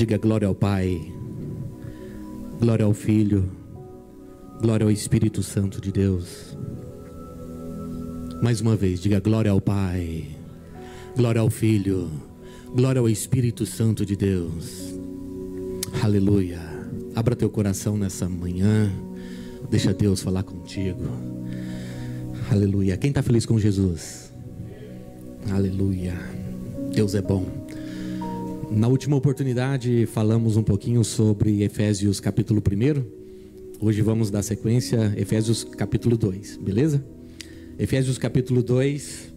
Diga glória ao Pai, glória ao Filho, glória ao Espírito Santo de Deus. Mais uma vez, diga glória ao Pai, glória ao Filho, glória ao Espírito Santo de Deus. Aleluia. Abra teu coração nessa manhã, deixa Deus falar contigo. Aleluia. Quem está feliz com Jesus? Aleluia. Deus é bom. Na última oportunidade falamos um pouquinho sobre Efésios capítulo 1. Hoje vamos dar sequência, Efésios capítulo 2, beleza? Efésios capítulo 2.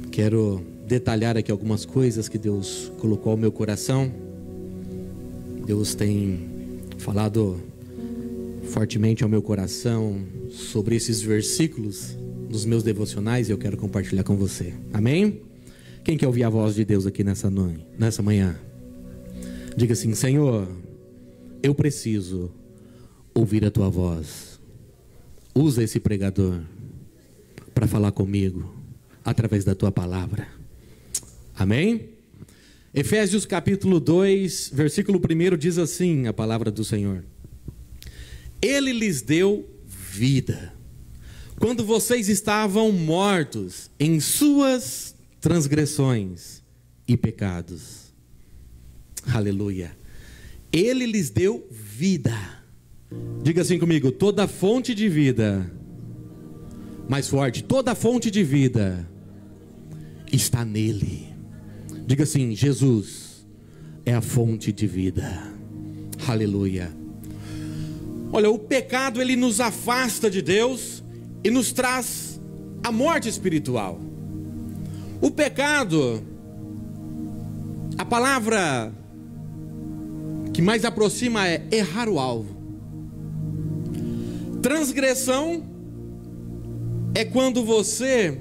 Quero detalhar aqui algumas coisas que Deus colocou ao meu coração. Deus tem falado fortemente ao meu coração sobre esses versículos nos meus devocionais e eu quero compartilhar com você. Amém? Quem quer ouvir a voz de Deus aqui nessa manhã? Diga assim: Senhor, eu preciso ouvir a tua voz. Usa esse pregador para falar comigo através da tua palavra. Amém? Efésios capítulo 2, versículo 1 diz assim a palavra do Senhor: Ele lhes deu vida quando vocês estavam mortos em suas transgressões e pecados. Aleluia. Ele lhes deu vida. Diga assim comigo: toda fonte de vida. Mais forte: toda fonte de vida está nele. Diga assim: Jesus é a fonte de vida. Aleluia. Olha, o pecado ele nos afasta de Deus e nos traz a morte espiritual. O pecado, a palavra que mais aproxima é errar o alvo. Transgressão é quando você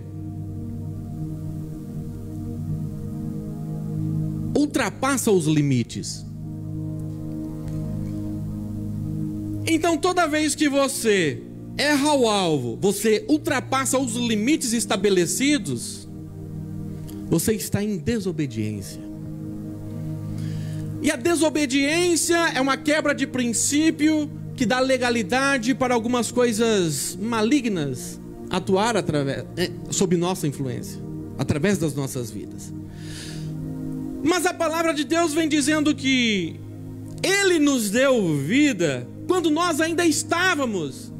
ultrapassa os limites. Então toda vez que você erra o alvo, você ultrapassa os limites estabelecidos, você está em desobediência. E a desobediência é uma quebra de princípio que dá legalidade para algumas coisas malignas atuar sob nossa influência, através das nossas vidas. Mas a palavra de Deus vem dizendo que Ele nos deu vida quando nós ainda estávamos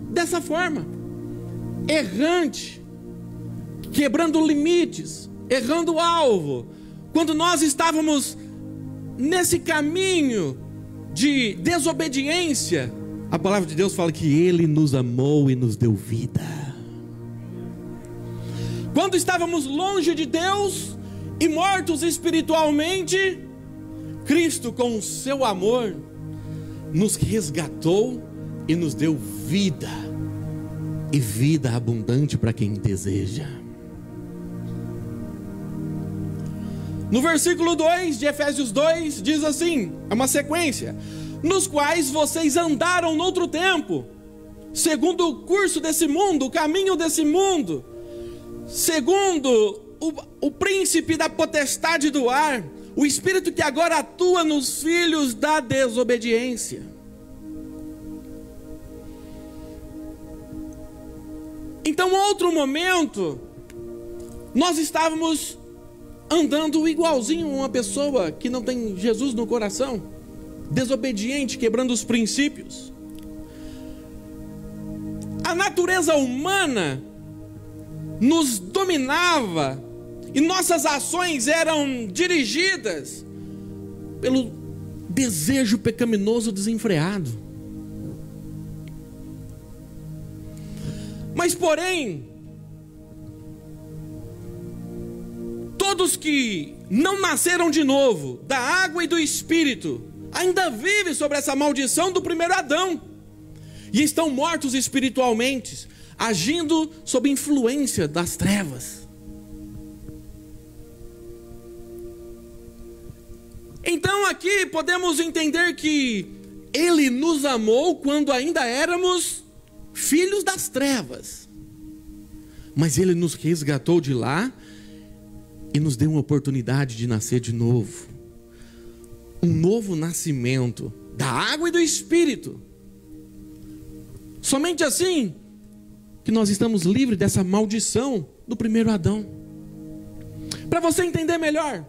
dessa forma, errante, quebrando limites, errando o alvo. Quando nós estávamos nesse caminho de desobediência, a palavra de Deus fala que Ele nos amou e nos deu vida. Quando estávamos longe de Deus e mortos espiritualmente, Cristo com o seu amor nos resgatou e nos deu vida, e vida abundante para quem deseja. No versículo 2 de Efésios 2 diz assim, é uma sequência: nos quais vocês andaram noutro tempo, segundo o curso desse mundo, o caminho desse mundo, segundo o príncipe da potestade do ar, o espírito que agora atua nos filhos da desobediência. Então, outro momento, nós estávamos andando igualzinho a uma pessoa que não tem Jesus no coração, desobediente, quebrando os princípios. A natureza humana nos dominava e nossas ações eram dirigidas pelo desejo pecaminoso desenfreado. Mas porém, todos que não nasceram de novo da água e do Espírito ainda vivem sobre essa maldição do primeiro Adão e estão mortos espiritualmente, agindo sob influência das trevas. Então aqui podemos entender que Ele nos amou quando ainda éramos filhos das trevas, mas Ele nos resgatou de lá e nos deu uma oportunidade de nascer de novo. um novo nascimento da água e do Espírito. Somente assim que nós estamos livres dessa maldição do primeiro Adão. Para você entender melhor,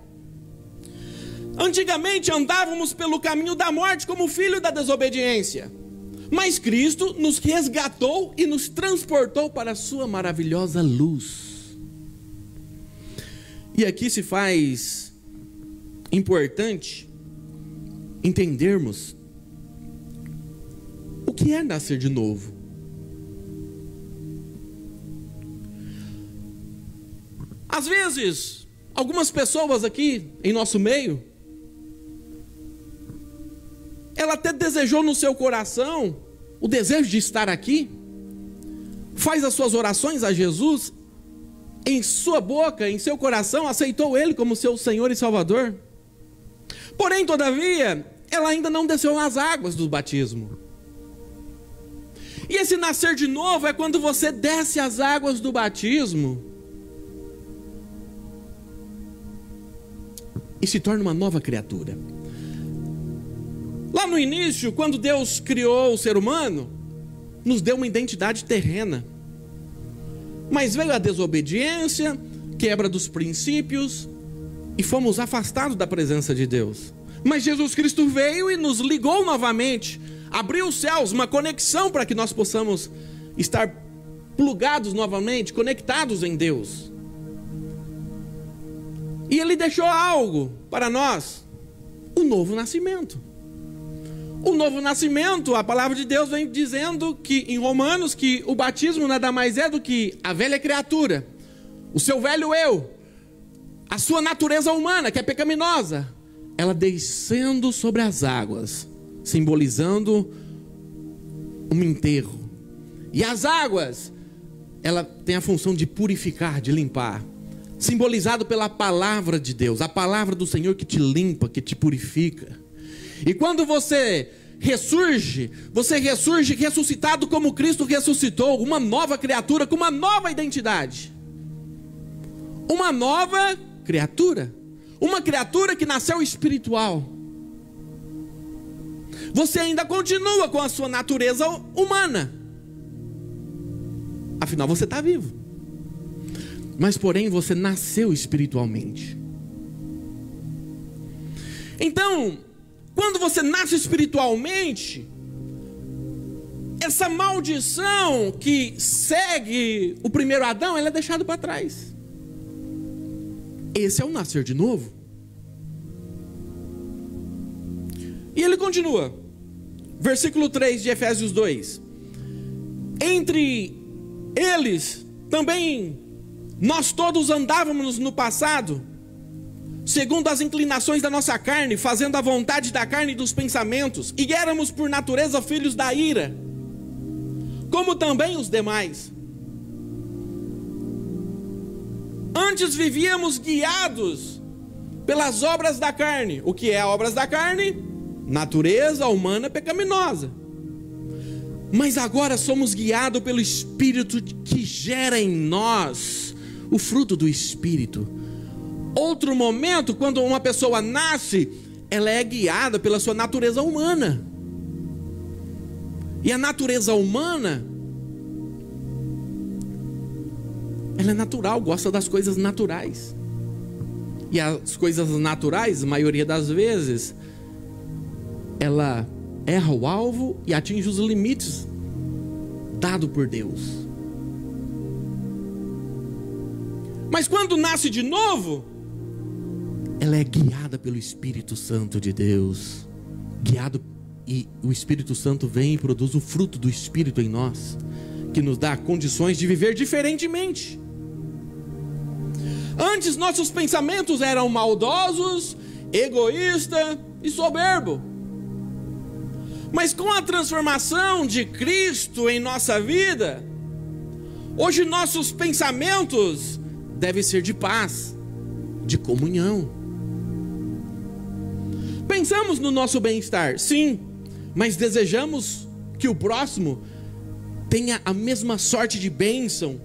antigamente andávamos pelo caminho da morte como filho da desobediência, mas Cristo nos resgatou e nos transportou para a sua maravilhosa luz. E aqui se faz importante entendermos o que é nascer de novo. Às vezes, algumas pessoas aqui em nosso meio, ela até desejou no seu coração o desejo de estar aqui, faz as suas orações a Jesus, em sua boca, em seu coração, aceitou Ele como seu Senhor e Salvador. Porém, todavia, ela ainda não desceu nas águas do batismo. E esse nascer de novo é quando você desce as águas do batismo e se torna uma nova criatura. Lá no início, quando Deus criou o ser humano, nos deu uma identidade terrena. Mas veio a desobediência, quebra dos princípios, e fomos afastados da presença de Deus. Mas Jesus Cristo veio e nos ligou novamente, abriu os céus, uma conexão para que nós possamos estar plugados novamente, conectados em Deus. E Ele deixou algo para nós, o novo nascimento. O novo nascimento, a palavra de Deus vem dizendo que em Romanos, que o batismo nada mais é do que a velha criatura, o seu velho eu, a sua natureza humana, que é pecaminosa, ela descendo sobre as águas, simbolizando um enterro. E as águas, ela tem a função de purificar, de limpar, simbolizado pela palavra de Deus, a palavra do Senhor que te limpa, que te purifica. E quando você ressurge ressuscitado como Cristo ressuscitou, uma nova criatura com uma nova identidade. Uma nova criatura. Uma criatura que nasceu espiritual. Você ainda continua com a sua natureza humana. Afinal, você está vivo. Mas, porém, você nasceu espiritualmente. Então, quando você nasce espiritualmente, essa maldição que segue o primeiro Adão, ela é deixada para trás. Esse é o nascer de novo. E ele continua, versículo 3 de Efésios 2: entre eles também nós todos andávamos no passado, segundo as inclinações da nossa carne, fazendo a vontade da carne e dos pensamentos, e éramos por natureza filhos da ira, como também os demais. Antes vivíamos guiados pelas obras da carne. O que é obras da carne? Natureza humana pecaminosa. Mas agora somos guiados pelo Espírito que gera em nós o fruto do Espírito. Outro momento, quando uma pessoa nasce, ela é guiada pela sua natureza humana. E a natureza humana, ela é natural, gosta das coisas naturais. E as coisas naturais, a maioria das vezes, ela erra o alvo e atinge os limites dados por Deus. Mas quando nasce de novo, ela é guiada pelo Espírito Santo de Deus. E o Espírito Santo vem e produz o fruto do Espírito em nós, que nos dá condições de viver diferentemente. Antes nossos pensamentos eram maldosos, egoístas e soberbos. Mas com a transformação de Cristo em nossa vida, hoje nossos pensamentos devem ser de paz, de comunhão. Pensamos no nosso bem-estar, sim, mas desejamos que o próximo tenha a mesma sorte de bênção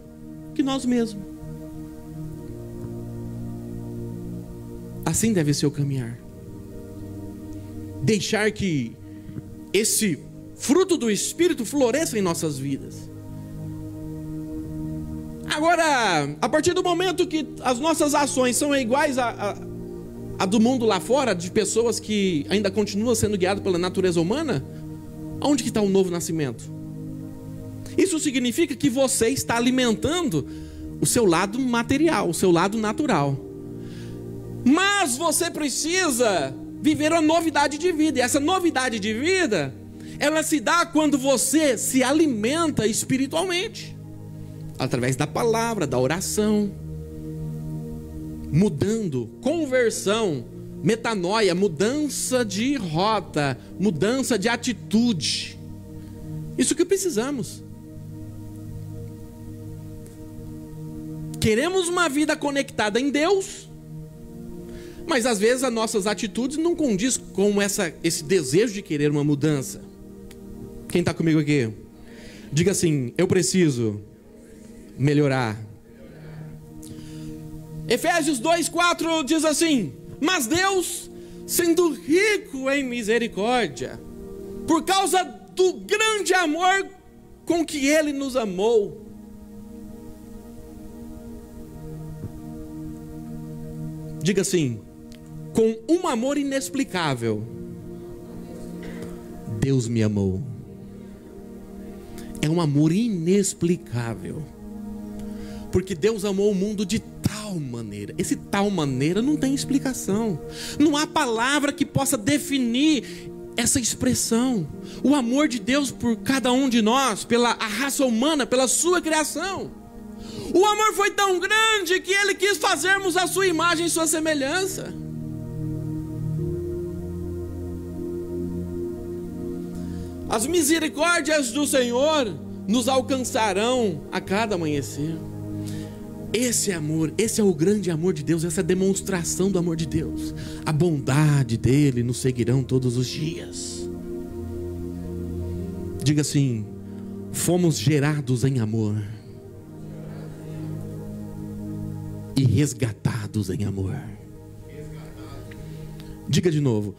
que nós mesmos. Assim deve ser o caminhar. deixar que esse fruto do Espírito floresça em nossas vidas. Agora, a partir do momento que as nossas ações são iguais a do mundo lá fora, de pessoas que ainda continuam sendo guiadas pela natureza humana, onde que está o novo nascimento? Isso significa que você está alimentando o seu lado material, o seu lado natural. Mas você precisa viver uma novidade de vida. E essa novidade de vida, ela se dá quando você se alimenta espiritualmente, através da palavra, da oração, mudando, conversão, metanoia, mudança de rota, mudança de atitude. Isso que precisamos. Queremos uma vida conectada em Deus, mas às vezes as nossas atitudes não condizem com esse desejo de querer uma mudança. Quem está comigo aqui? Diga assim: eu preciso melhorar. Efésios 2:4 diz assim: mas Deus, sendo rico em misericórdia, por causa do grande amor com que Ele nos amou. Diga assim: com um amor inexplicável, Deus me amou. É um amor inexplicável, porque Deus amou o mundo de tal maneira. Esse tal maneira não tem explicação. Não há palavra que possa definir essa expressão. O amor de Deus por cada um de nós, pela a raça humana, pela sua criação. O amor foi tão grande que Ele quis fazermos a sua imagem e sua semelhança. As misericórdias do Senhor nos alcançarão a cada amanhecer. Esse amor, esse é o grande amor de Deus, essa é a demonstração do amor de Deus. A bondade dele nos seguirão todos os dias. Diga assim: fomos gerados em amor e resgatados em amor. Diga de novo: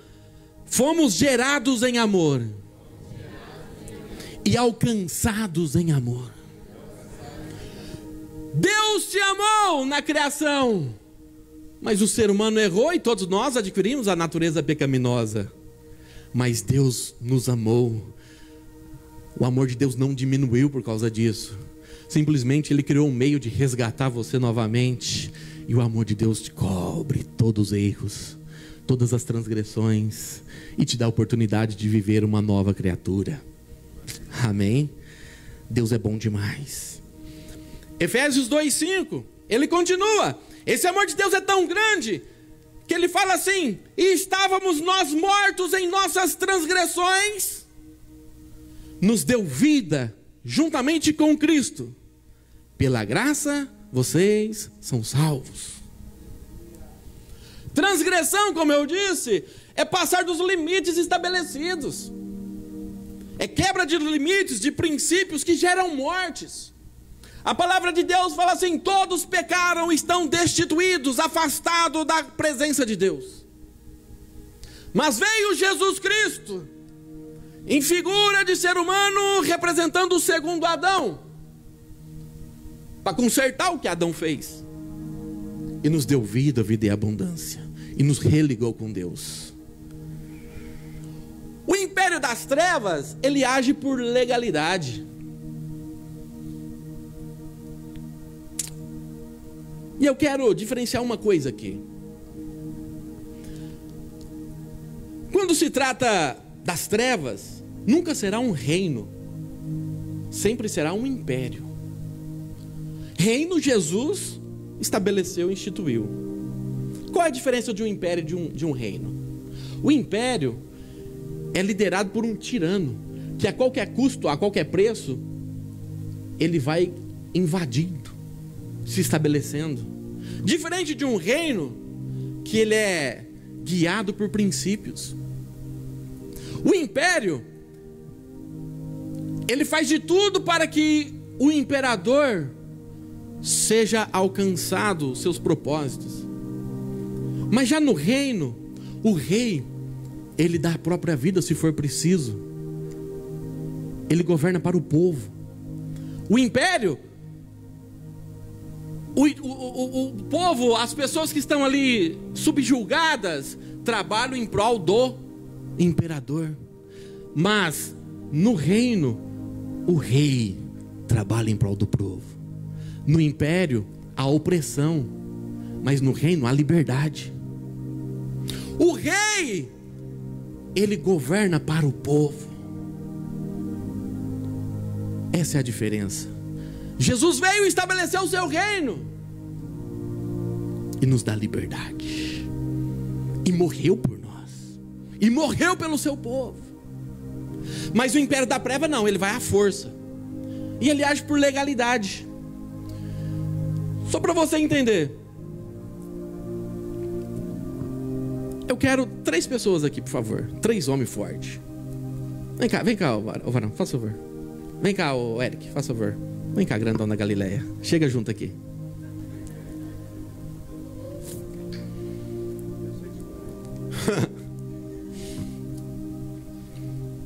fomos gerados em amor e alcançados em amor. Deus te amou na criação, mas o ser humano errou e todos nós adquirimos a natureza pecaminosa. Mas Deus nos amou. O amor de Deus não diminuiu por causa disso. Simplesmente Ele criou um meio de resgatar você novamente. E o amor de Deus te cobre todos os erros, todas as transgressões, e te dá a oportunidade de viver uma nova criatura. Amém? Deus é bom demais. Efésios 2:5, ele continua: esse amor de Deus é tão grande que ele fala assim: e estávamos nós mortos em nossas transgressões, nos deu vida juntamente com Cristo, pela graça vocês são salvos. Transgressão, como eu disse, é passar dos limites estabelecidos, é quebra de limites, de princípios que geram mortes. A palavra de Deus fala assim: todos pecaram, estão destituídos, afastados da presença de Deus. Mas veio Jesus Cristo, em figura de ser humano, representando o segundo Adão, para consertar o que Adão fez, e nos deu vida, vida e abundância, e nos religou com Deus. O império das trevas, ele age por legalidade. E eu quero diferenciar uma coisa aqui. Quando se trata das trevas, nunca será um reino, sempre será um império. Reino Jesus estabeleceu, instituiu. Qual é a diferença de um império e de um reino? O império é liderado por um tirano, que a qualquer custo, a qualquer preço, ele vai invadindo, se estabelecendo. Diferente de um reino, que ele é guiado por princípios. O império, ele faz de tudo para que o imperador seja alcançado seus propósitos. Mas já no reino, o rei Ele dá a própria vida se for preciso. Ele governa para o povo. O império, o povo, as pessoas que estão ali subjugadas, trabalham em prol do imperador. Mas no reino, o rei trabalha em prol do povo. No império, a opressão, mas no reino, a liberdade. O rei, ele governa para o povo. Essa é a diferença. Jesus veio e estabeleceu o seu reino e nos dá liberdade, e morreu por nós, e morreu pelo seu povo. Mas o império da treva não, ele vai à força, e ele age por legalidade. Só para você entender, eu quero 3 pessoas aqui, por favor. 3 homens fortes. Vem cá, ô Varão, faz favor. Vem cá, ô Eric, faz favor. Vem cá, grandão da Galileia. Chega junto aqui.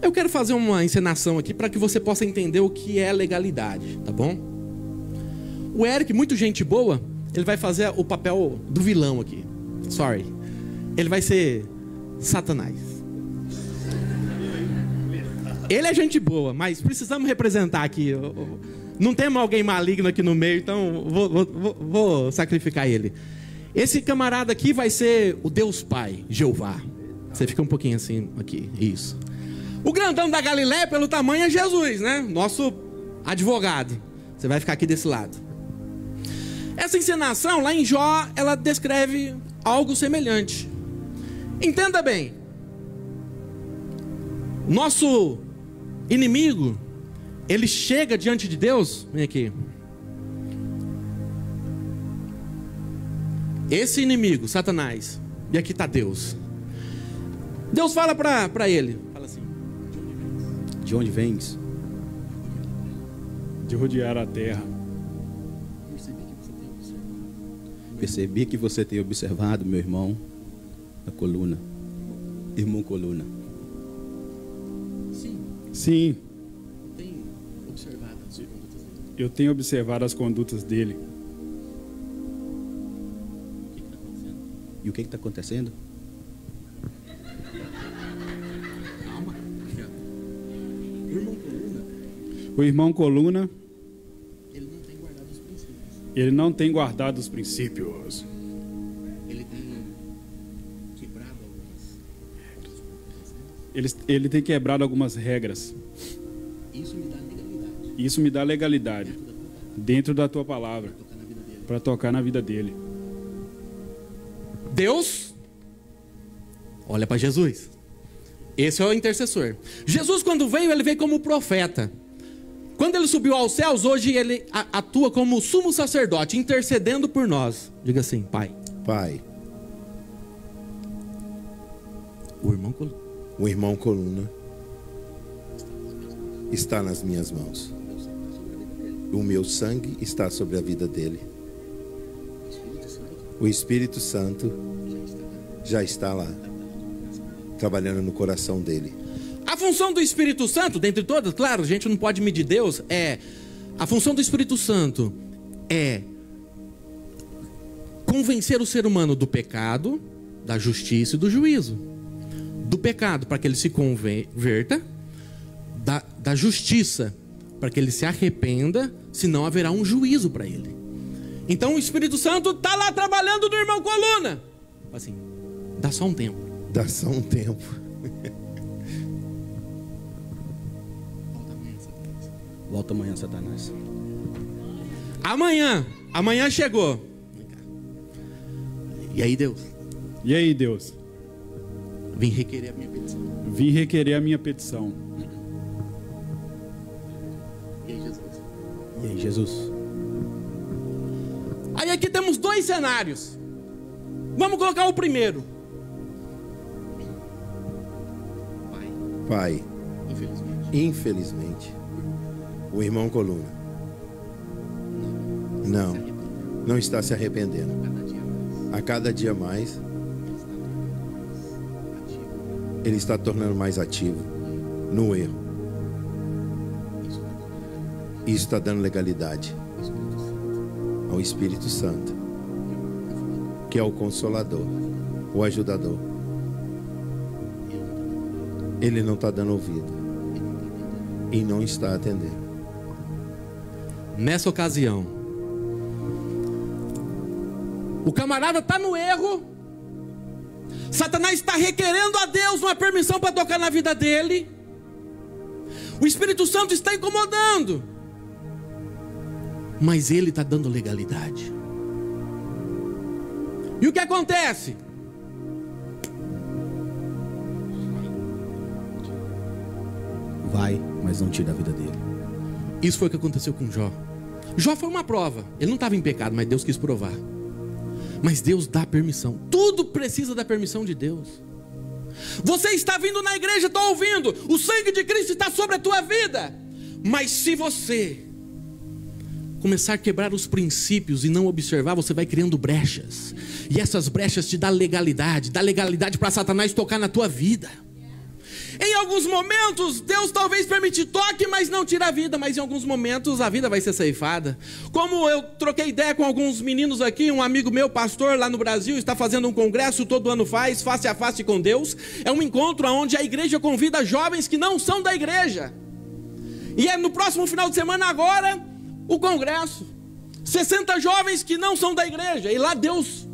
Eu quero fazer uma encenação aqui para que você possa entender o que é legalidade, tá bom? O Eric, muito gente boa, ele vai fazer o papel do vilão aqui. Sorry. Ele vai ser Satanás. Ele é gente boa, mas precisamos representar aqui. Não temos alguém maligno aqui no meio, então vou sacrificar ele. Esse camarada aqui vai ser o Deus Pai, Jeová. Você fica um pouquinho assim aqui, isso. O grandão da Galileia, pelo tamanho, é Jesus, né? Nosso advogado. Você vai ficar aqui desse lado. Essa encenação, lá em Jó, ela descreve algo semelhante. Entenda bem. Nosso inimigo, ele chega diante de Deus. Vem aqui. Esse inimigo, Satanás. E aqui está Deus. Deus fala para ele. Fala assim: de onde vens? De rodear a terra. Percebi que você tem observado, meu irmão, a coluna. Irmão coluna. Sim, Tem observado as condutas dele. eu tenho observado as condutas dele. E o que está acontecendo? Calma. Irmão coluna, O irmão coluna, ele não tem guardado os princípios. ele não tem guardado os princípios. Ele tem quebrado algumas. Ele tem quebrado algumas regras. Isso me dá legalidade. Isso me dá legalidade dentro da tua palavra Tocar na vida dele. para tocar na vida dele. Deus olha para Jesus. Esse é o intercessor. Jesus, quando veio, ele veio como profeta. Quando ele subiu aos céus, hoje ele atua como sumo sacerdote, intercedendo por nós. Diga assim: Pai. Pai, O irmão o irmão coluna está nas minhas mãos. O meu sangue está sobre a vida dele. O Espírito Santo já está lá, trabalhando no coração dele. A função do Espírito Santo, dentre todas, claro, a gente não pode medir Deus, a função do Espírito Santo é convencer o ser humano do pecado, da justiça e do juízo. Do pecado, para que ele se converta, da justiça, para que ele se arrependa, senão haverá um juízo para ele. Então o Espírito Santo está lá trabalhando no irmão coluna. Assim, dá só um tempo. Dá só um tempo. Volta amanhã, Satanás. Amanhã chegou. E aí, Deus? E aí, Deus? Vim requerer a minha petição. Vim requerer a minha petição. E aí, Jesus? E aí, Jesus? Aí aqui temos 2 cenários. Vamos colocar o primeiro. Pai, infelizmente, o irmão coluna não está se arrependendo. A cada dia mais, ele está tornando mais ativo no erro. Isso está dando legalidade ao Espírito Santo, que é o Consolador, o Ajudador. Ele não está dando ouvido e não está atendendo. Nessa ocasião, o camarada está no erro. Satanás está requerendo a Deus uma permissão para tocar na vida dele. O Espírito Santo está incomodando, mas ele está dando legalidade. E o que acontece? Vai, mas não tira a vida dele. Isso foi o que aconteceu com Jó. Jó foi uma prova. Ele não estava em pecado, mas Deus quis provar. Mas Deus dá permissão. Tudo precisa da permissão de Deus. Você está vindo na igreja, está ouvindo. O sangue de Cristo está sobre a tua vida. Mas se você começar a quebrar os princípios e não observar, você vai criando brechas. E essas brechas te dão legalidade. Dá legalidade para Satanás tocar na tua vida. Em alguns momentos, Deus talvez permite toque, mas não tira a vida. Mas em alguns momentos, a vida vai ser ceifada. Como eu troquei ideia com alguns meninos aqui, um amigo meu, pastor lá no Brasil, está fazendo um congresso, todo ano faz, face a face com Deus. É um encontro onde a igreja convida jovens que não são da igreja. E é no próximo final de semana agora, o congresso. 60 jovens que não são da igreja. E lá Deus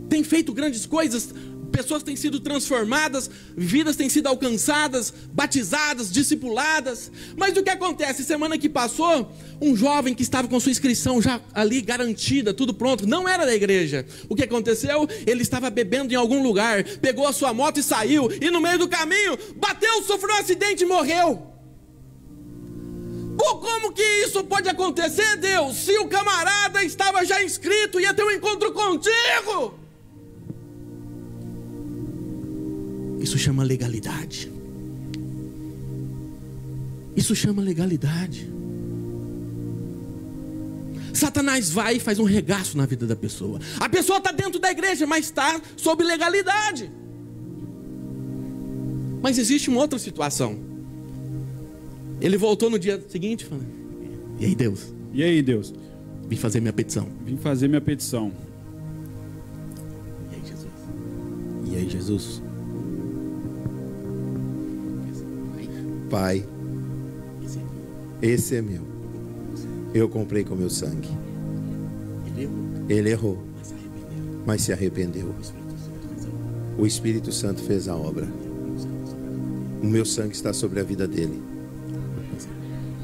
tem feito grandes coisas. Pessoas têm sido transformadas, vidas têm sido alcançadas, batizadas, discipuladas. Mas o que acontece? Semana que passou, um jovem que estava com sua inscrição já ali garantida, tudo pronto, não era da igreja. O que aconteceu? Ele estava bebendo em algum lugar, pegou a sua moto e saiu, e no meio do caminho, bateu, sofreu um acidente e morreu. Pô, como que isso pode acontecer, Deus? Se o camarada estava já inscrito, ia ter um encontro contigo. Isso chama legalidade. Isso chama legalidade. Satanás vai e faz um regaço na vida da pessoa. A pessoa está dentro da igreja, mas está sob legalidade. Mas existe uma outra situação. Ele voltou no dia seguinte falando: e aí, Deus? E aí, Deus? Vim fazer minha petição. Vim fazer minha petição. E aí, Jesus? E aí, Jesus? Pai, esse é meu. Eu comprei com meu sangue. Ele errou, mas se arrependeu. O Espírito Santo fez a obra. O meu sangue está sobre a vida dele.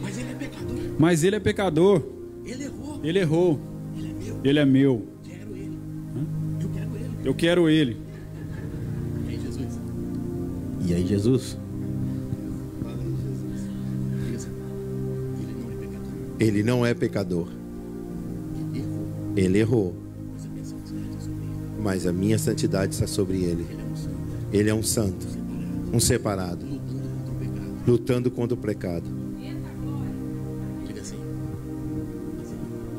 Mas ele é pecador. Mas ele é pecador. Ele errou. Ele errou. Ele é meu. Ele é meu. Quero ele. Eu quero ele. Eu quero ele. E aí, Jesus? E aí, Jesus? Ele não é pecador. Ele errou. Mas a minha santidade está sobre ele. Ele é um santo, um separado, lutando contra o pecado.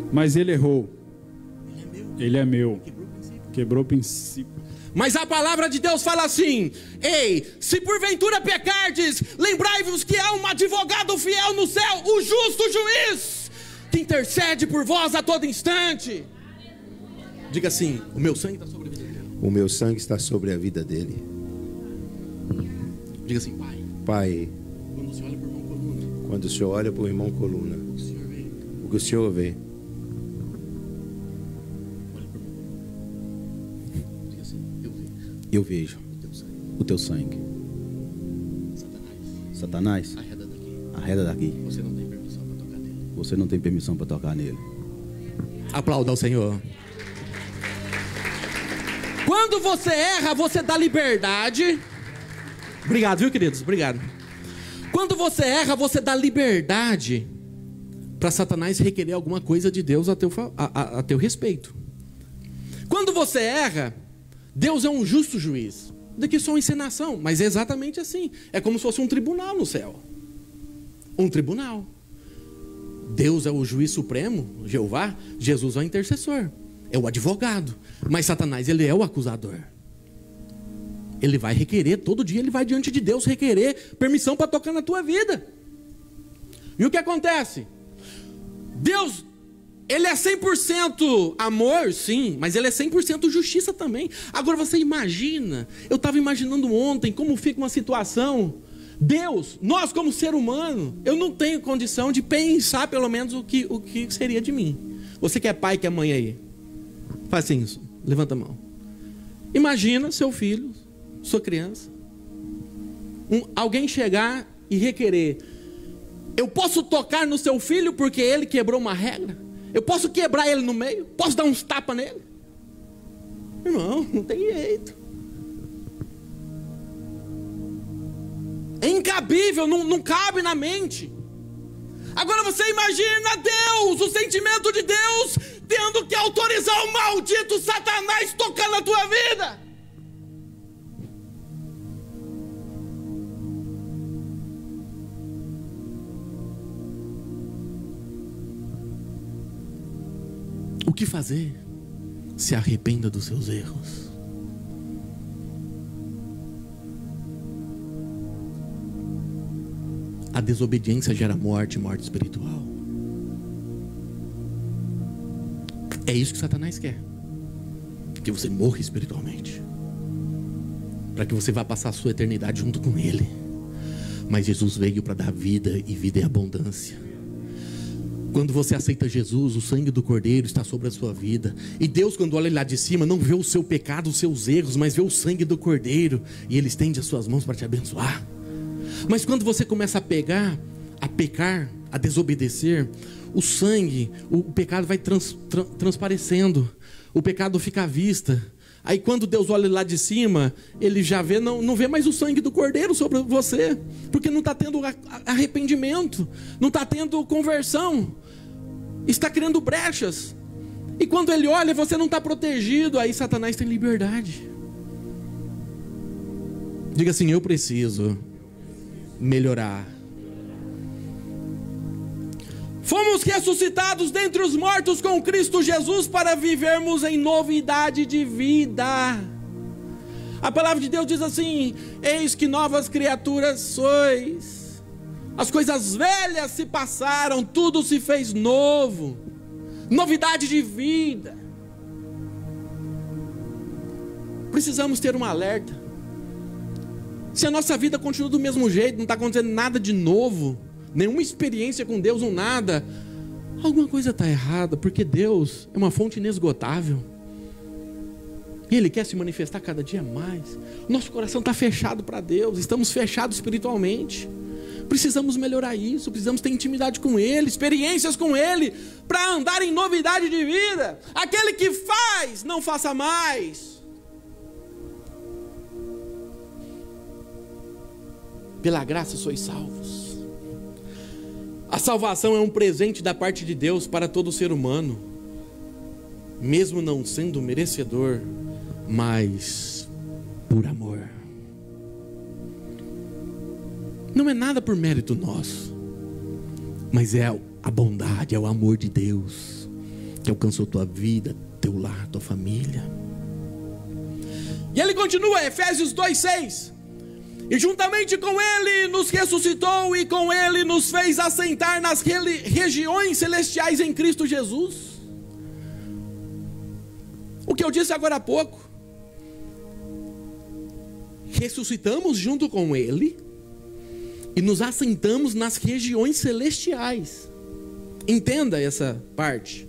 Mas ele errou. Ele é meu. Quebrou o princípio. Mas a palavra de Deus fala assim: ei, se porventura pecardes, lembrai-vos que há um advogado fiel no céu, o justo juiz, que intercede por vós a todo instante. Diga assim: o meu sangue está sobre a vida dele. O meu sangue está sobre a vida dele. Diga assim: Pai, Pai, quando o Senhor olha por irmão Coluna, quando o Senhor olha para o irmão Coluna, o Senhor vê, o que o Senhor vê? olha por mim. Diga assim: Eu vejo o teu sangue. Satanás, arreda daqui. Você não tem permissão para tocar nele. Você não tem permissão para tocar nele. Aplauda ao Senhor. Quando você erra, você dá liberdade. Obrigado, viu, queridos? Obrigado. Quando você erra, você dá liberdade para Satanás requerer alguma coisa de Deus a teu respeito. Quando você erra, Deus é um justo juiz. Daqui só uma encenação, mas é exatamente assim. É como se fosse um tribunal no céu. Um tribunal. Deus é o juiz supremo, Jeová. Jesus é o intercessor, é o advogado. Mas Satanás, ele é o acusador. ele vai requerer, todo dia ele vai diante de Deus requerer permissão para tocar na tua vida. E o que acontece? Deus, ele é 100% amor, sim, mas ele é 100% justiça também. Agora você imagina, eu estava imaginando ontem como fica uma situação. Deus, nós como ser humano, eu não tenho condição de pensar pelo menos o que seria de mim. Você que é pai, que é mãe aí, faz assim, levanta a mão. Imagina seu filho, sua criança, alguém chegar e requerer: eu posso tocar no seu filho porque ele quebrou uma regra? Eu posso quebrar ele no meio? Posso dar uns tapas nele? Irmão, não tem jeito. É incabível, não cabe na mente. Agora você imagina Deus, o sentimento de Deus, tendo que autorizar o maldito Satanás tocar na tua vida. O que fazer? Se arrependa dos seus erros. A desobediência gera morte, morte espiritual. É isso que Satanás quer. Que você morra espiritualmente, para que você vá passar a sua eternidade junto com Ele. Mas Jesus veio para dar vida, e vida em abundância. Quando você aceita Jesus, o sangue do Cordeiro está sobre a sua vida. E Deus, quando olha lá de cima, não vê o seu pecado, os seus erros, mas vê o sangue do Cordeiro. E Ele estende as suas mãos para te abençoar. Mas quando você começa a pecar, a desobedecer, o sangue, o pecado vai transparecendo. O pecado fica à vista. Aí quando Deus olha lá de cima, Ele já vê, não vê mais o sangue do Cordeiro sobre você. Porque não está tendo arrependimento, não está tendo conversão. Está criando brechas. E quando Ele olha, você não está protegido. Aí Satanás tem liberdade. Diga assim: eu preciso melhorar. Fomos ressuscitados dentre os mortos com Cristo Jesus para vivermos em novidade de vida. A palavra de Deus diz assim: eis que novas criaturas sois. As coisas velhas se passaram, tudo se fez novo. Novidade de vida. Precisamos ter um alerta. Se a nossa vida continua do mesmo jeito, não está acontecendo nada de novo, nenhuma experiência com Deus ou nada, alguma coisa está errada, porque Deus é uma fonte inesgotável. E Ele quer se manifestar cada dia mais. Nosso coração está fechado para Deus, estamos fechados espiritualmente. Precisamos melhorar isso, precisamos ter intimidade com Ele, experiências com Ele, para andar em novidade de vida. Aquele que faz, não faça mais. Pela graça sois salvos. A salvação é um presente da parte de Deus para todo ser humano, mesmo não sendo merecedor, mas por amor. Não é nada por mérito nosso, mas é a bondade, é o amor de Deus que alcançou tua vida, teu lar, tua família. E ele continua, Efésios 2:6. E juntamente com Ele nos ressuscitou e com Ele nos fez assentar nas regiões celestiais em Cristo Jesus. O que eu disse agora há pouco. Ressuscitamos junto com Ele e nos assentamos nas regiões celestiais. Entenda essa parte.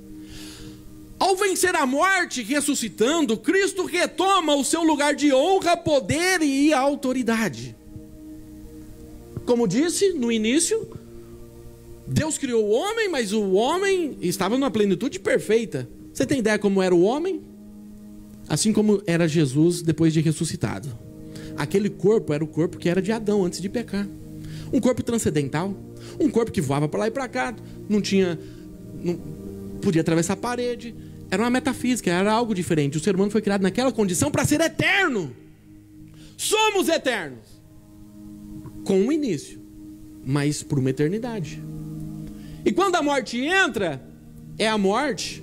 Ao vencer a morte, ressuscitando, Cristo retoma o seu lugar de honra, poder e autoridade. Como disse no início, Deus criou o homem, mas o homem estava numa plenitude perfeita. Você tem ideia como era o homem? Assim como era Jesus depois de ressuscitado. Aquele corpo era o corpo que era de Adão antes de pecar. Um corpo transcendental, um corpo que voava para lá e para cá, não podia atravessar a parede. Era uma metafísica, era algo diferente. O ser humano foi criado naquela condição para ser eterno. Somos eternos, com um início, mas por uma eternidade. E quando a morte entra, é a morte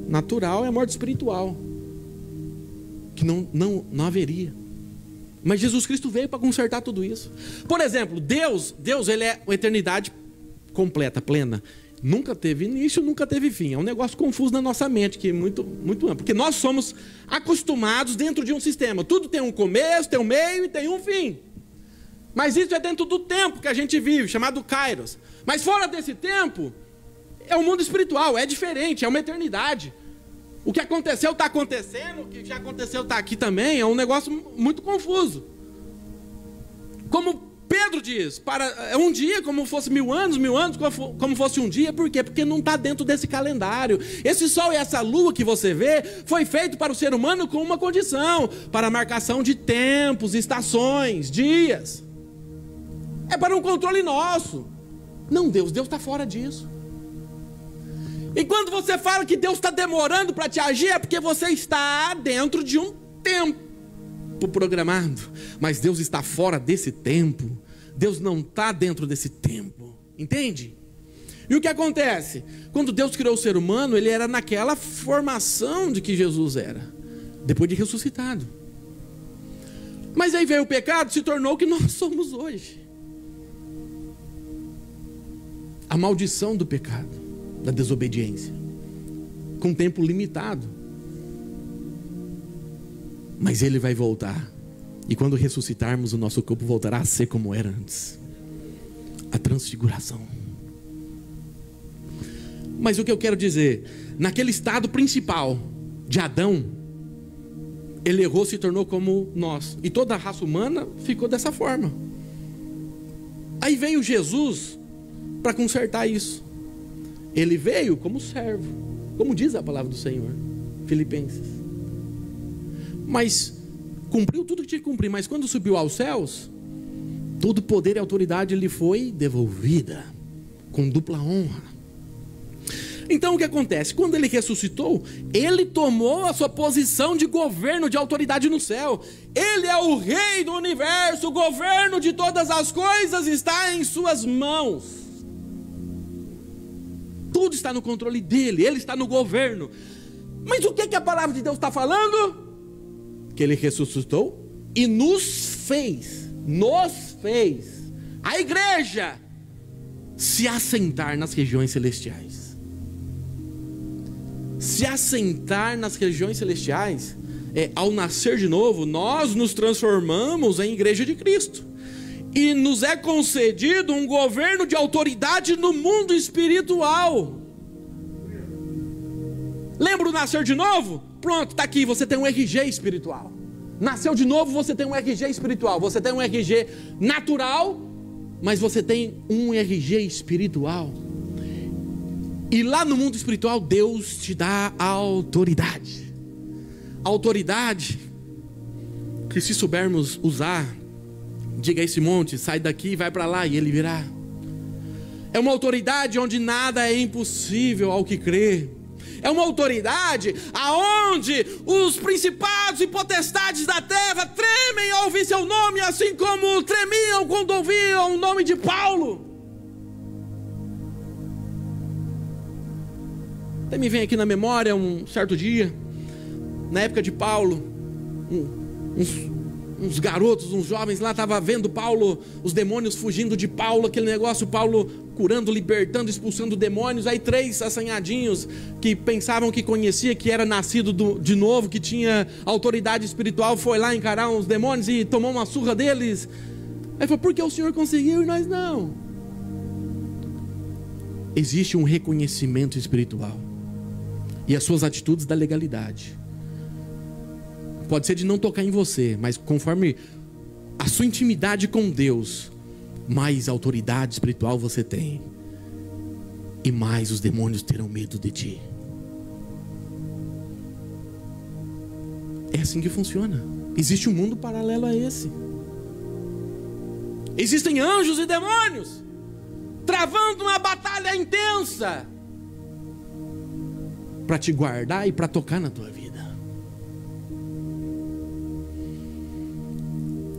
natural, é a morte espiritual, que não haveria. Mas Jesus Cristo veio para consertar tudo isso. Por exemplo, Deus ele é uma eternidade completa, plena. Nunca teve início, nunca teve fim. É um negócio confuso na nossa mente, que é muito, muito amplo. Porque nós somos acostumados dentro de um sistema. Tudo tem um começo, tem um meio e tem um fim. Mas isso é dentro do tempo que a gente vive, chamado Kairos. Mas fora desse tempo, é um mundo espiritual, é diferente, é uma eternidade. O que aconteceu está acontecendo, o que já aconteceu está aqui também, é um negócio muito confuso. Como Pedro diz, é um dia como fosse 1000 anos como fosse um dia. Por quê? Porque não está dentro desse calendário. Esse sol e essa lua que você vê foi feito para o ser humano com uma condição, para a marcação de tempos, estações, dias. É para um controle nosso. Não, Deus está fora disso. E quando você fala que Deus está demorando para te agir, é porque você está dentro de um tempo programado. Mas Deus está fora desse tempo. Deus não está dentro desse tempo. Entende? E o que acontece? Quando Deus criou o ser humano, ele era naquela formação de que Jesus era, depois de ressuscitado. Mas aí veio o pecado, se tornou o que nós somos hoje. A maldição do pecado, da desobediência, com tempo limitado. Mas ele vai voltar. E quando ressuscitarmos, o nosso corpo voltará a ser como era antes. A transfiguração. Mas o que eu quero dizer, naquele estado principal de Adão, ele errou, se tornou como nós. E toda a raça humana ficou dessa forma. Aí veio Jesus para consertar isso. Ele veio como servo, como diz a palavra do Senhor, Filipenses. Mas cumpriu tudo que tinha que cumprir. Mas quando subiu aos céus, todo poder e autoridade lhe foi devolvida, com dupla honra. Então o que acontece? Quando ele ressuscitou, ele tomou a sua posição de governo, de autoridade no céu. Ele é o rei do universo, o governo de todas as coisas está em suas mãos. Tudo está no controle dele, ele está no governo. Mas o que a palavra de Deus está falando? Que ele ressuscitou e nos fez, a igreja, se assentar nas regiões celestiais. Se assentar nas regiões celestiais, ao nascer de novo, nós nos transformamos em igreja de Cristo. E nos é concedido um governo de autoridade no mundo espiritual. Lembra o nascer de novo? Pronto, está aqui, você tem um RG espiritual. Nasceu de novo, você tem um RG espiritual. Você tem um RG natural, mas você tem um RG espiritual. E lá no mundo espiritual, Deus te dá autoridade. Autoridade que, se soubermos usar, diga a esse monte, sai daqui e vai para lá, e ele virá. É uma autoridade onde nada é impossível ao que crê. É uma autoridade aonde os principados e potestades da terra tremem ao ouvir seu nome, assim como tremiam quando ouviam o nome de Paulo. Até me vem aqui na memória um certo dia, na época de Paulo, uns garotos, uns jovens lá, estavam vendo Paulo, os demônios fugindo de Paulo, aquele negócio, Paulo curando, libertando, expulsando demônios. Aí 3 assanhadinhos que pensavam que conhecia, que era nascido de novo, que tinha autoridade espiritual, foi lá encarar os demônios e tomou uma surra deles. Aí falou, por que o Senhor conseguiu e nós não? Existe um reconhecimento espiritual e as suas atitudes da legalidade. Pode ser de não tocar em você, mas conforme a sua intimidade com Deus, mais autoridade espiritual você tem, e mais os demônios terão medo de ti. É assim que funciona. Existe um mundo paralelo a esse. Existem anjos e demônios travando uma batalha intensa para te guardar e para tocar na tua vida.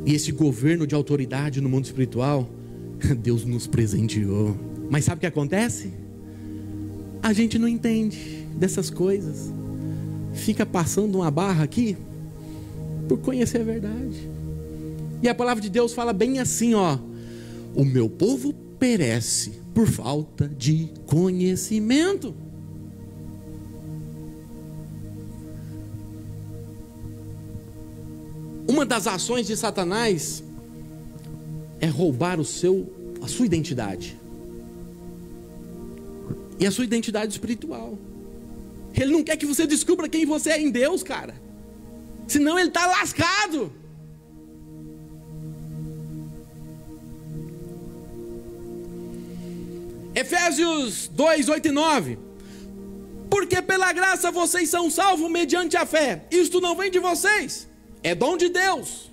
E esse governo de autoridade no mundo espiritual, Deus nos presenteou. Mas sabe o que acontece? A gente não entende dessas coisas. Fica passando uma barra aqui por conhecer a verdade. E a palavra de Deus fala bem assim, ó: o meu povo perece por falta de conhecimento. Uma das ações de Satanás é roubar a sua identidade. E a sua identidade espiritual. Ele não quer que você descubra quem você é em Deus, cara. Senão ele está lascado. Efésios 2, 8 e 9. Porque pela graça vocês são salvos mediante a fé. Isto não vem de vocês, é dom de Deus,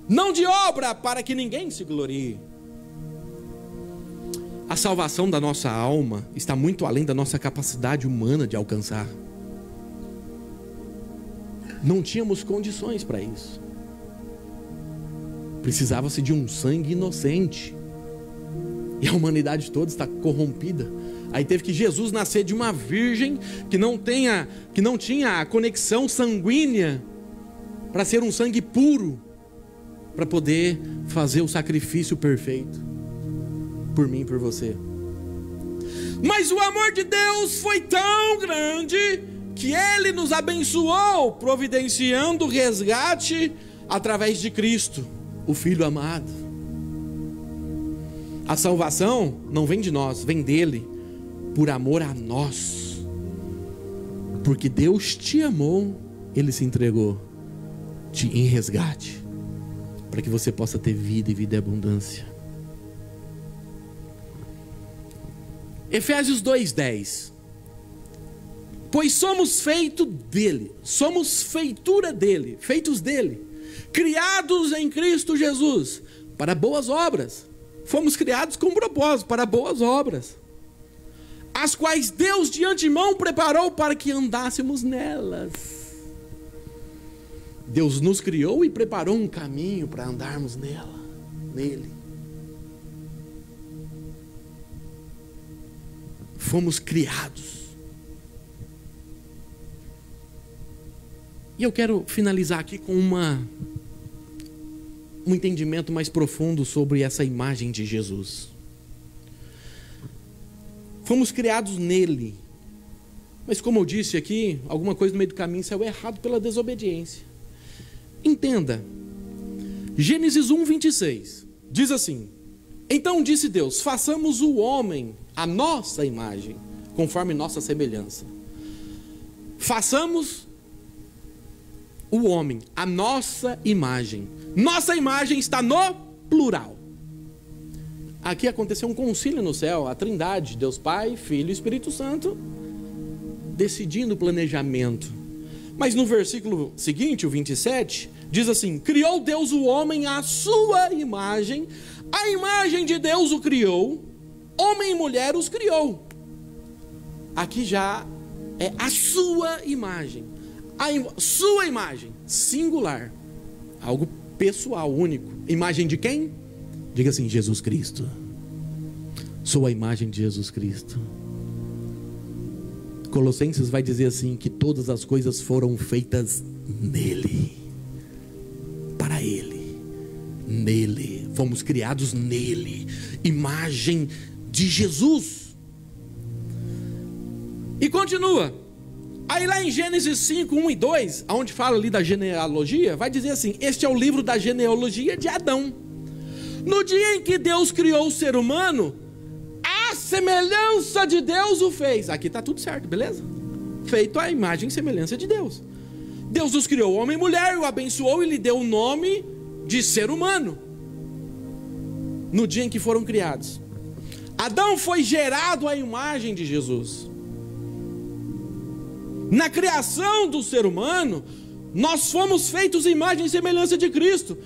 não de obra, para que ninguém se glorie. A salvação da nossa alma está muito além da nossa capacidade humana de alcançar. Não tínhamos condições para isso. Precisava-se de um sangue inocente. E a humanidade toda está corrompida. Aí teve que Jesus nascer de uma virgem que não tinha a conexão sanguínea para ser um sangue puro, para poder fazer o sacrifício perfeito por mim e por você. Mas o amor de Deus foi tão grande que Ele nos abençoou, providenciando o resgate através de Cristo, o Filho amado. A salvação não vem de nós, vem dele, por amor a nós. Porque Deus te amou, Ele se entregou em resgate, para que você possa ter vida e vida em abundância. Efésios 2:10. Pois somos feitos dele, somos feitura dele, feitos dele, criados em Cristo Jesus, para boas obras. Fomos criados com propósito, para boas obras, as quais Deus de antemão preparou para que andássemos nelas. Deus nos criou e preparou um caminho para andarmos nele. Fomos criados. E eu quero finalizar aqui com um entendimento mais profundo sobre essa imagem de Jesus. Fomos criados nele. Mas como eu disse aqui, alguma coisa no meio do caminho saiu errado pela desobediência. Entenda, Gênesis 1:26 diz assim: então disse Deus, façamos o homem à nossa imagem, conforme nossa semelhança. Façamos o homem à nossa imagem. Nossa imagem está no plural. Aqui aconteceu um concílio no céu, a Trindade, Deus Pai, Filho e Espírito Santo, decidindo o planejamento. Mas no versículo seguinte, o 27, diz assim: criou Deus o homem à sua imagem, a imagem de Deus o criou, homem e mulher os criou. Aqui já é a sua imagem, sua imagem, singular, algo pessoal, único. Imagem de quem? Diga assim: Jesus Cristo. Sou a imagem de Jesus Cristo. Colossenses vai dizer assim, que todas as coisas foram feitas nele, para ele, nele, fomos criados nele, imagem de Jesus. E continua, aí lá em Gênesis 5, 1 e 2, onde fala ali da genealogia, vai dizer assim: este é o livro da genealogia de Adão. No dia em que Deus criou o ser humano, a semelhança de Deus o fez. Aqui está tudo certo, beleza? Feito a imagem e semelhança de Deus. Deus os criou, homem e mulher, o abençoou e lhe deu o nome de ser humano. No dia em que foram criados, Adão foi gerado à imagem de Jesus. Na criação do ser humano, nós fomos feitos imagem e semelhança de Cristo.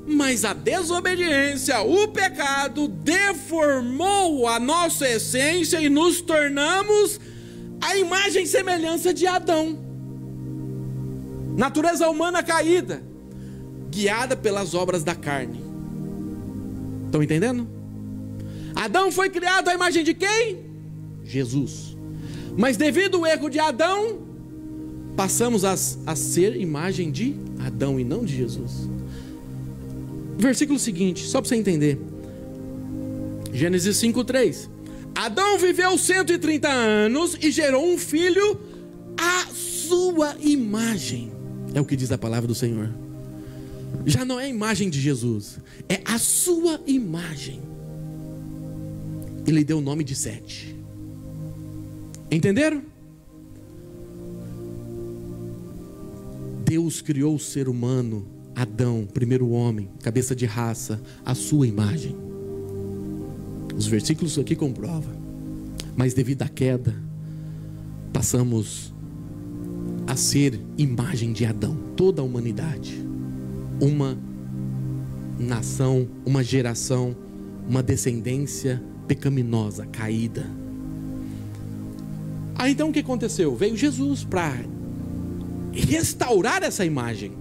Mas a desobediência, o pecado, deformou a nossa essência e nos tornamos a imagem e semelhança de Adão. Natureza humana caída, guiada pelas obras da carne. Estão entendendo? Adão foi criado à imagem de quem? Jesus. Mas devido ao erro de Adão, passamos a ser imagem de Adão e não de Jesus. Versículo seguinte, só para você entender. Gênesis 5:3. Adão viveu 130 anos e gerou um filho à sua imagem. É o que diz a palavra do Senhor. Já não é a imagem de Jesus, é a sua imagem. Ele deu o nome de Sete. Entenderam? Deus criou o ser humano, Adão, primeiro homem, cabeça de raça, à sua imagem. Os versículos aqui comprovam. Mas devido à queda, passamos a ser imagem de Adão, toda a humanidade. Uma nação, uma geração, uma descendência pecaminosa, caída. Aí então o que aconteceu? Veio Jesus para restaurar essa imagem.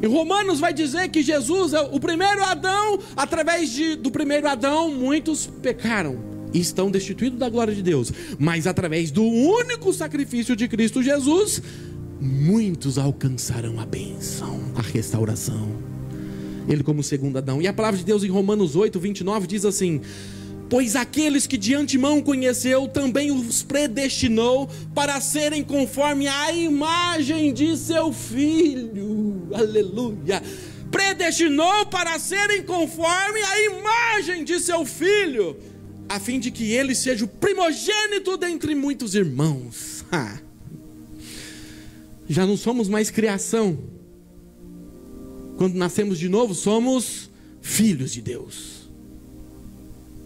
Em Romanos vai dizer que Jesus é o primeiro Adão. Através do primeiro Adão muitos pecaram e estão destituídos da glória de Deus. Mas através do único sacrifício de Cristo Jesus, muitos alcançarão a bênção, a restauração. Ele como segundo Adão. E a palavra de Deus em Romanos 8:29 diz assim: pois aqueles que de antemão conheceu, também os predestinou para serem conforme a imagem de seu Filho. Aleluia! Predestinou para serem conforme a imagem de seu Filho, a fim de que ele seja o primogênito dentre muitos irmãos. Já não somos mais criação. Quando nascemos de novo, somos filhos de Deus.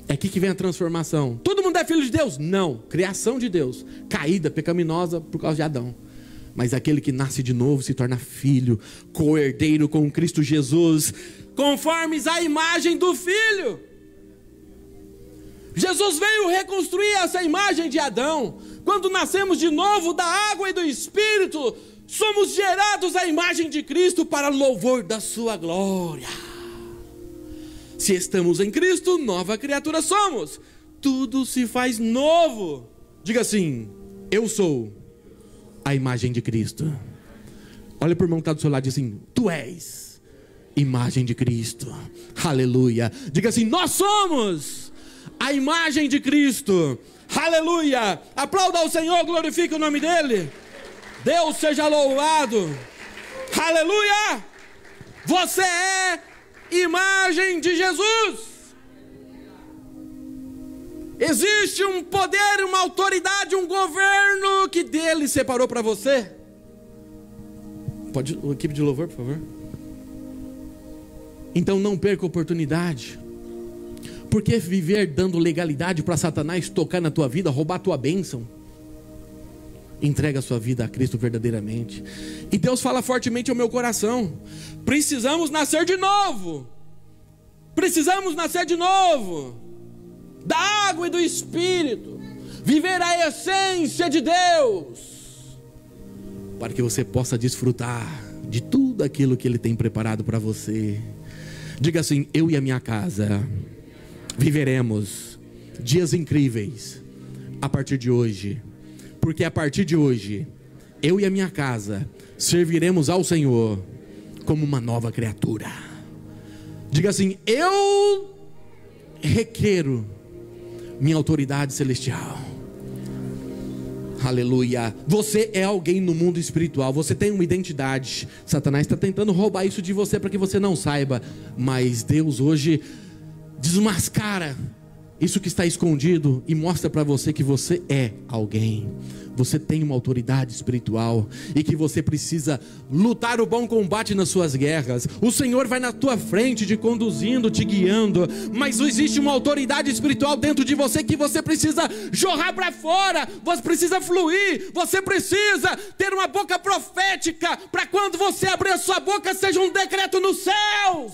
É aqui que vem a transformação. Todo mundo é filho de Deus? Não, criação de Deus, caída, pecaminosa por causa de Adão. Mas aquele que nasce de novo se torna filho, co-herdeiro com Cristo Jesus, conformes à imagem do Filho. Jesus veio reconstruir essa imagem de Adão. Quando nascemos de novo da água e do Espírito, somos gerados à imagem de Cristo para louvor da sua glória. Se estamos em Cristo, nova criatura somos. Tudo se faz novo. Diga assim: eu sou a imagem de Cristo. Olha para o irmão que está do seu lado e diz assim: tu és imagem de Cristo. Aleluia. Diga assim: nós somos a imagem de Cristo. Aleluia. Aplauda ao Senhor, glorifique o nome dEle. Deus seja louvado. Aleluia. Você é imagem de Jesus. Existe um poder, uma autoridade, um governo que dele separou para você. Pode, a equipe de louvor, por favor. Então não perca a oportunidade. Por que viver dando legalidade para Satanás tocar na tua vida, roubar a tua bênção? Entrega a sua vida a Cristo verdadeiramente. E Deus fala fortemente ao meu coração: precisamos nascer de novo. Precisamos nascer de novo da água e do Espírito, viver a essência de Deus, para que você possa desfrutar de tudo aquilo que Ele tem preparado para você. Diga assim: eu e a minha casa viveremos dias incríveis a partir de hoje. Porque a partir de hoje, eu e a minha casa serviremos ao Senhor como uma nova criatura. Diga assim: eu requero minha autoridade celestial. Aleluia. Você é alguém no mundo espiritual. Você tem uma identidade. Satanás está tentando roubar isso de você para que você não saiba. Mas Deus hoje desmascara isso que está escondido e mostra para você que você é alguém. Você tem uma autoridade espiritual e que você precisa lutar o bom combate nas suas guerras. O Senhor vai na tua frente, te conduzindo, te guiando, mas existe uma autoridade espiritual dentro de você que você precisa jorrar para fora. Você precisa fluir, você precisa ter uma boca profética, para quando você abrir a sua boca seja um decreto nos céus,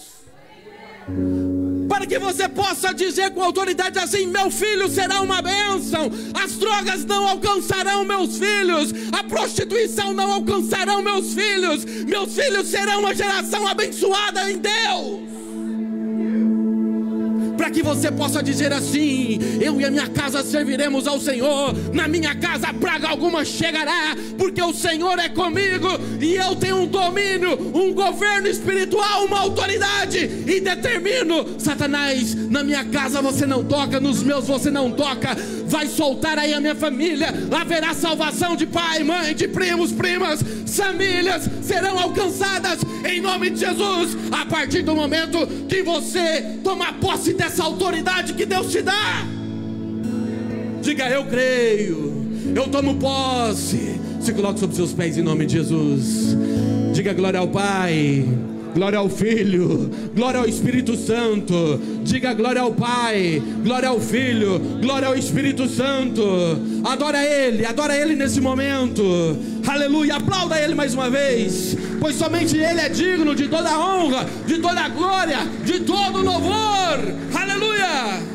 para que você possa dizer com autoridade assim: meu filho será uma bênção, as drogas não alcançarão meus filhos, a prostituição não alcançarão meus filhos serão uma geração abençoada em Deus. Para que você possa dizer assim: eu e a minha casa serviremos ao Senhor, na minha casa praga alguma chegará, porque o Senhor é comigo, e eu tenho um domínio, um governo espiritual, uma autoridade, e determino: Satanás, na minha casa você não toca, nos meus você não toca. Vai soltar aí a minha família, haverá salvação de pai, mãe, de primos, primas, famílias serão alcançadas em nome de Jesus, a partir do momento que você tomar posse dessa autoridade que Deus te dá. Diga: eu creio, eu tomo posse. Se coloque sobre seus pés em nome de Jesus. Diga: glória ao Pai, glória ao Filho, glória ao Espírito Santo. Diga: glória ao Pai, glória ao Filho, glória ao Espírito Santo. Adora Ele nesse momento. Aleluia, aplauda Ele mais uma vez, pois somente Ele é digno de toda a honra, de toda a glória, de todo o louvor. Aleluia.